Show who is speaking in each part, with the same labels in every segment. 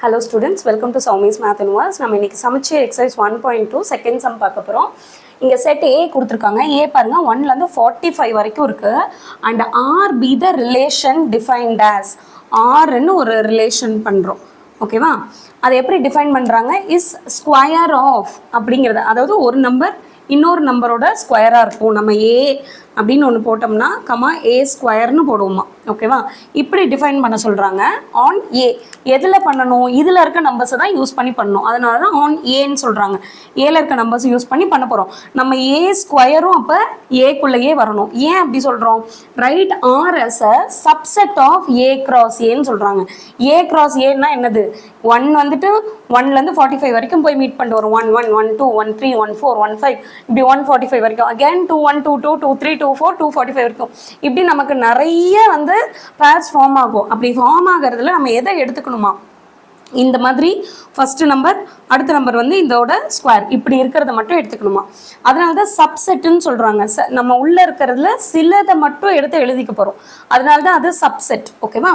Speaker 1: Hello students, welcome to Saumi's Math Universe. நம்ம இன்னைக்கு சமச்சீர் exercise 1.2 second sum பார்க்க போறோம். இங்க செட் A கொடுத்திருக்காங்க. A பாருங்க 1 ல இருந்து 45 வரைக்கும் இருக்கு. and R be the relation defined as R ன்னு ஒரு ரிலேஷன் பண்றோம். ஓகேவா? அதை எப்படி டிஃபைன் பண்றாங்க? is square of அப்படிங்கிறது. அதாவது ஒரு நம்பர் இன்னொரு நம்பரோட ஸ்கொயரா இருக்கும். நம்ம A அப்படின்னு ஒன்று போட்டோம்னா கமா A ஸ்கொயர்னு போடுவோமா. ஓகேவா? இப்படி டிஃபைன் பண்ண சொல்கிறாங்க. ஆன் ஏ எதில் பண்ணணும்? இதில் இருக்க நம்பர்ஸை தான் யூஸ் பண்ணி பண்ணணும். அதனால தான் ஆன் ஏன்னு சொல்கிறாங்க. ஏல இருக்க நம்பர்ஸ் யூஸ் பண்ணி பண்ண போகிறோம். நம்ம ஏ ஸ்கொயரும் அப்போ ஏக்குள்ளேயே வரணும். ஏன் அப்படி சொல்கிறோம்? Right are as a subset of A cross ஏன்னு சொல்கிறாங்க. ஏ கிராஸ் ஏன்னா என்னது? 1 வந்துட்டு 1லேருந்து 45 வரைக்கும் போய் மீட் பண்ணிட்டு வரும். 1 1 1 2 1 3 1 4 1 5 இப்படி 145 வரைக்கும். அகேன் 2 1 2 2 2 3 2 4 245 வரைக்கும். இப்படி நமக்கு நிறைய வந்து பேர்ஸ் ஃபார்ம் ஆகும். அப்படி ஃபார்ம் ஆகிறதுல நம்ம எதை எடுத்துக்கணுமா? இந்த மாதிரி ஃபர்ஸ்ட் நம்பர் அடுத்த நம்பர் வந்து இதோட ஸ்கொயர் இப்படி இருக்கிறத மட்டும் எடுத்துக்கணுமா. அதனால தான் சப்செட்டுன்னு சொல்கிறாங்க. நம்ம உள்ளே இருக்கிறதுல சிலதை மட்டும் எடுத்து எழுதிக்க போகிறோம். அதனால தான் அது சப்செட். ஓகேவா?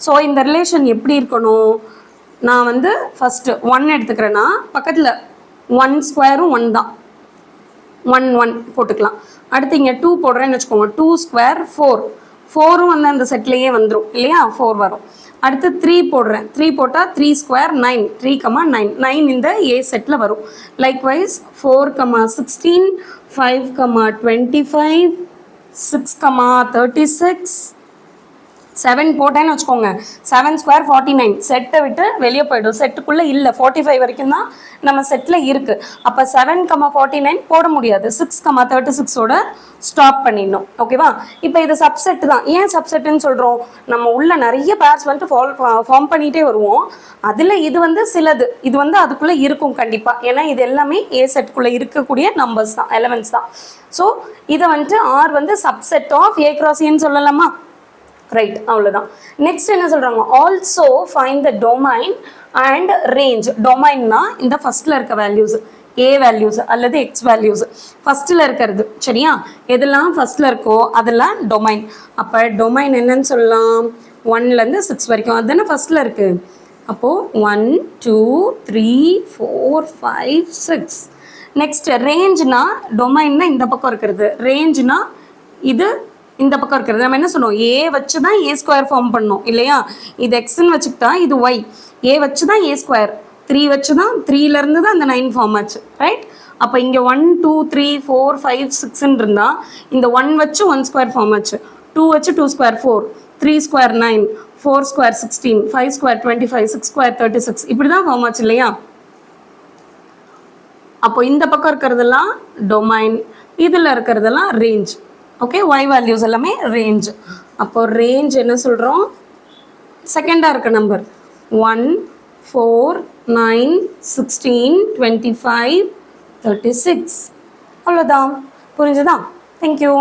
Speaker 1: ஸோ இந்த ரிலேஷன் எப்படி இருக்கணும்? நான் வந்து ஃபஸ்ட்டு 1 எடுத்துக்கிறேன்னா பக்கத்தில் 1 ஸ்கொயரும் 1 தான். 1 1 போட்டுக்கலாம். அடுத்து இங்கே 2 போடுறேன்னு வச்சுக்கோங்க. 2 ஸ்கொயர் 4 4ம் வந்து அந்த செட்லேயே வந்துடும் இல்லையா? 4 வரும். அடுத்து 3 போடுறேன். 3 போட்டால் 3 ஸ்கொயர் 9 3 9 9 இந்த ஏ செட்டில் வரும். லைக்வைஸ் 4 16 5 25 6 36 7 போட்டேன்னு வச்சுக்கோங்க. 7 ஸ்கொயர் 49 செட்டை விட்டு வெளியே போய்டும். செட்டுக்குள்ளே இல்லை, 45 வரைக்கும் தான் நம்ம செட்டில் இருக்குது. அப்போ 7 49 போட முடியாது. 6 36ஓட ஸ்டாப் பண்ணிடணும். ஓகேவா? இப்போ இது சப்செட் தான். ஏன் சப்செட்டுன்னு சொல்கிறோம்? நம்ம உள்ள நிறைய பேர்ஸ் வந்துட்டு ஃபார்ம் பண்ணிகிட்டே வருவோம். அதில் இது வந்து சிலது இது வந்து அதுக்குள்ளே இருக்கும் கண்டிப்பாக. ஏன்னா இது எல்லாமே ஏ செட்டுக்குள்ளே இருக்கக்கூடிய நம்பர்ஸ் தான், எலமெண்ட்ஸ் தான். ஸோ இதை வந்துட்டு ஆர் வந்து சப்செட் ஆஃப் ஏ கிராஸ் ஏன்னு சொல்லலாமா? ரைட், அவ்வளோதான். நெக்ஸ்ட் என்ன சொல்கிறாங்க? Also find the domain and range. டொமைன்னா இந்த ஃபஸ்ட்டில் இருக்க வேல்யூஸ் ஏ வேல்யூஸ் அல்லது எக்ஸ் வேல்யூஸ் ஃபஸ்ட்டில் இருக்கிறது. சரியா? எதெல்லாம் ஃபஸ்ட்டில் இருக்கோ அதெல்லாம் டொமைன். அப்போ டொமைன் என்னன்னு சொல்லலாம்? 1லேருந்து 6 வரைக்கும் அதுதானே ஃபஸ்ட்டில் இருக்குது. அப்போது 1 2 3 4 5 6. நெக்ஸ்ட் ரேஞ்ச்னா டொமைன்னா இந்த பக்கம் இருக்கிறது. ரேஞ்ச்னா இது இந்த பக்கம் இருக்கிறது. நம்ம என்ன சொன்னோம்? ஏ வச்சு தான் ஏ ஸ்கொயர் ஃபார்ம் பண்ணோம் இல்லையா? இது எக்ஸ்ன்னு வச்சுக்கிட்டா இது ஒய். ஏ வச்சு தான் ஏ ஸ்கொயர், 3 வச்சு தான் 3லேருந்து தான் அந்த 9 ஃபார்ம் ஆச்சு. ரைட்? அப்போ இங்கே 1 2 3 4 5 6ன்னு இருந்தால் இந்த 1 வச்சு 1 ஸ்கொயர் ஃபார்ம் ஆச்சு, 2 வச்சு 2 square 4, 3 square 9, 4 square 16, 5 square 25, 6 square 36 இப்படி தான் ஃபார்ம் ஆச்சு இல்லையா? அப்போ இந்த பக்கம் இருக்கிறதெல்லாம் டொமைன், இதில் இருக்கிறதெல்லாம் ரேஞ்ச். ஓகே, ஒய் வேல்யூஸ் எல்லாமே ரேஞ்ச். அப்போ ரேஞ்ச் என்ன சொல்கிறோம்? செகண்டாக இருக்க நம்பர் 1 4 9 16 25 36. அவ்வளோதான். புரிஞ்சுதா? தேங்க்யூ.